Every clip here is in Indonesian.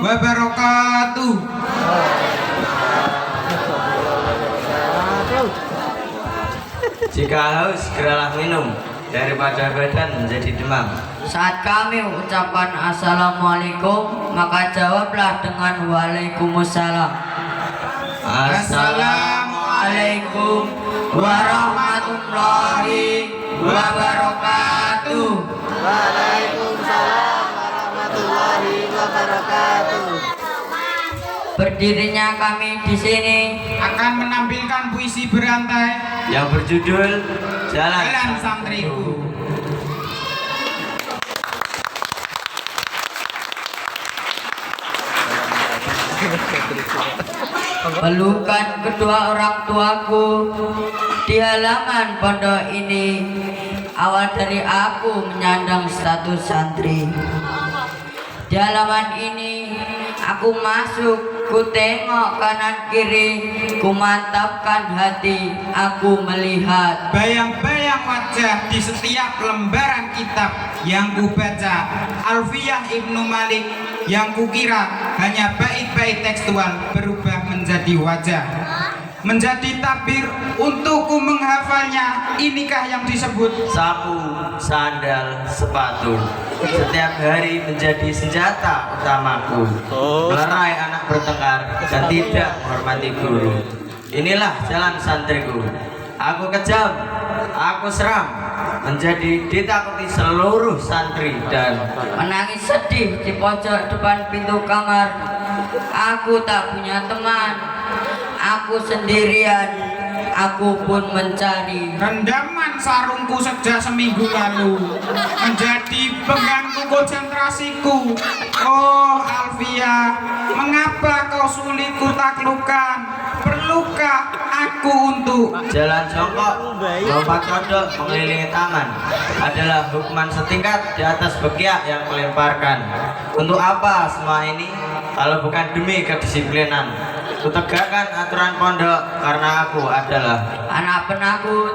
wabarakatuh. Jika haus, segeralah minum daripada badan menjadi demam. Saat kami ucapan assalamualaikum, maka jawablah dengan waalaikumsalam. Assalamualaikum warahmatullahi wabarakatuh. Waalaikumsalam warahmatullahi wabarakatuh. Berdirinya kami di sini Akan menampilkan puisi berantai Yang berjudul Jalan Jalan Santriku. pelukan kedua orang tuaku di halaman pondok ini. Awal dari aku menyandang status santri. Di halaman ini aku masuk, ku tengok kanan kiri, ku mantapkan hati, aku melihat Bayang-bayang wajah di setiap lembaran kitab yang kubaca. Alfiyah Ibnu Malik yang kukira hanya bait-bait tekstual berubah menjadi wajah, menjadi tabir untukku menghafalnya. Inikah yang disebut sapu, sandal, sepatu. Setiap hari menjadi senjata utamaku, melerai anak bertengkar dan tidak menghormati guru. Inilah jalan santriku. Aku kejam, aku seram, menjadi ditakuti seluruh santri dan menangis sedih di pojok depan pintu kamar. Aku tak punya teman, aku sendirian, aku pun mencari. rendaman sarungku sejak seminggu lalu menjadi pengganggu konsentrasiku. Oh Alfia, mengapa kau sulit ku taklukkan? Perlukah aku untuk jalan jongkok, lompat kodok mengelilingi taman adalah hukuman setingkat di atas bekiak yang melemparkan. Untuk apa semua ini kalau bukan demi kedisiplinan? Kutegakkan aturan pondok karena aku adalah Anak penakut,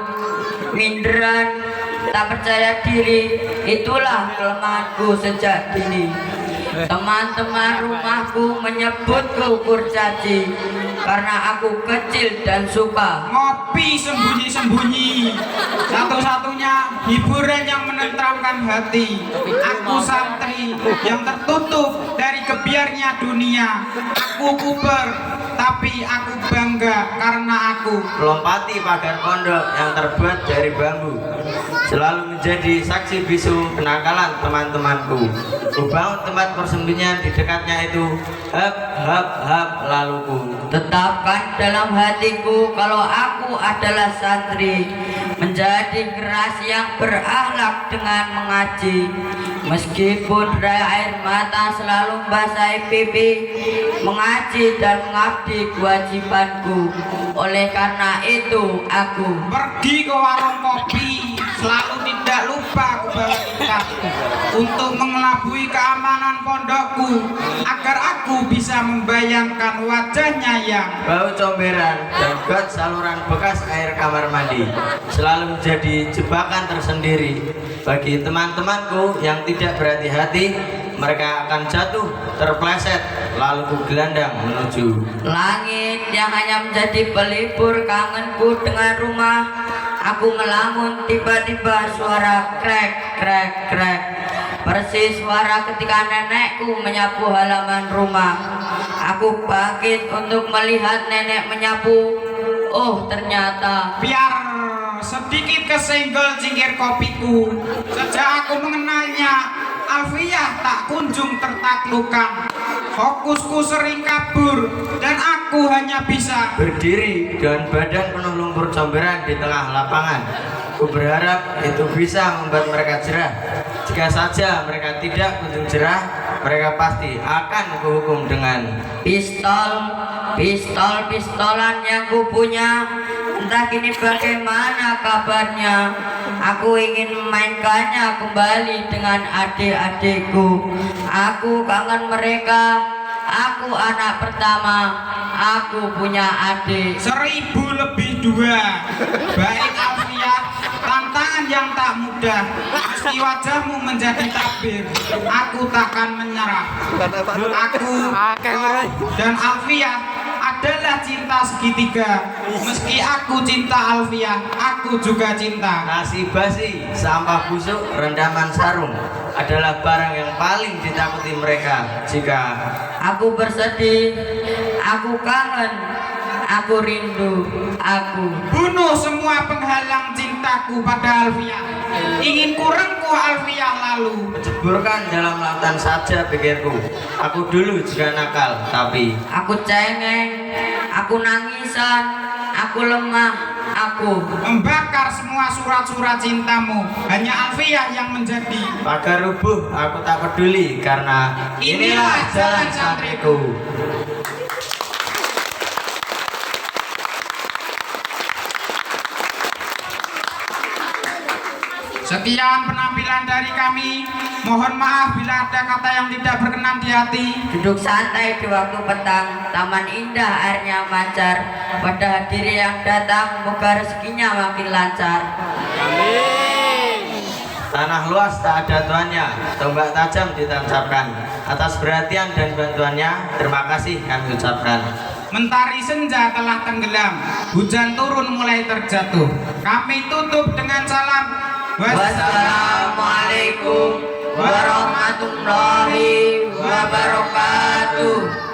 minderan, tak percaya diri, itulah kelemahanku sejak dini. Teman-teman rumahku menyebutku kurcaci karena aku kecil dan suka ngopi sembunyi-sembunyi. Satu-satunya hiburan yang menenteramkan hati. Aku santri yang tertutup dari kebiarnya dunia. Aku puber, tapi aku bangga karena aku melompati pagar pondok yang terbuat dari bambu, selalu menjadi saksi bisu kenakalan teman-temanku. Kubangun tempat persembunyian di dekatnya itu, hap, lalu ku tetapkan dalam hatiku kalau aku adalah santri, menjadi keras yang berakhlak dengan mengaji. Meskipun derai air mata selalu membasahi pipi, mengaji dan mengabdi kewajibanku. Oleh karena itu aku pergi ke warung kopi, selalu tidak lupa aku bawa ikat untuk mengelabui keamanan pondokku agar aku bisa membayangkan wajahnya yang bau comberan dan got saluran bekas air kamar mandi selalu menjadi jebakan tersendiri bagi teman-temanku yang tidak berhati-hati. Mereka akan jatuh terpleset lalu ku gelandang menuju langit yang hanya menjadi pelipur kangenku dengan rumah. Aku melamun, tiba-tiba suara krek krek krek, persis suara ketika nenekku menyapu halaman rumah. Aku bangkit untuk melihat nenek menyapu. Oh ternyata biar sedikit kesenggol cingkir kopiku. Sejak aku mengenalnya, Alfiyah tak kunjung tertaklukkan. Fokusku sering kabur dan aku hanya bisa berdiri dengan badan penuh lumpur comberan di tengah lapangan. Ku berharap itu bisa membuat mereka jerah. Jika saja mereka tidak kunjung jerah, mereka pasti akan kuhukum dengan pistolan yang kupunya. Entah kini bagaimana kabarnya. Aku ingin memainkannya kembali dengan adik-adikku. Aku kangen mereka. Aku anak pertama. Aku punya adik 1000 lebih 2. Baik Alfiyah, tantangan rintangan yang tak mudah. Meski wajahmu menjadi tabir, aku takkan menyerah. Aku dan Alfiah adalah cinta segitiga. Meski aku cinta Alfiah, aku juga cinta. Nasi basi, sampah busuk, rendaman sarung adalah barang yang paling ditakuti mereka. Jika Aku bersedih, aku kangen, aku rindu, aku. Bunuh semua penghalang cintaku pada Alfiah. Ingin ku rengkuh Alfiah lalu. ceburkan dalam lautan saja pikirku. Aku dulu juga nakal, tapi Aku cengeng, aku nangisan, aku lemah, aku. Membakar semua surat-surat cintamu. Hanya Alfiah yang menjadi. pagar rubuh aku tak peduli, karena inilah jalan santriku. Sekian penampilan dari kami. Mohon maaf bila ada kata yang tidak berkenan di hati. Duduk santai di waktu petang, taman indah airnya mancar. Pada hadirin yang datang, moga rezekinya makin lancar. Tanah luas tak ada tuannya, tombak tajam ditancapkan. Atas perhatian dan bantuannya, terima kasih kami ucapkan. Mentari senja telah tenggelam, hujan turun mulai terjatuh. Kami tutup dengan salam. Wassalamualaikum warahmatullahi wabarakatuh.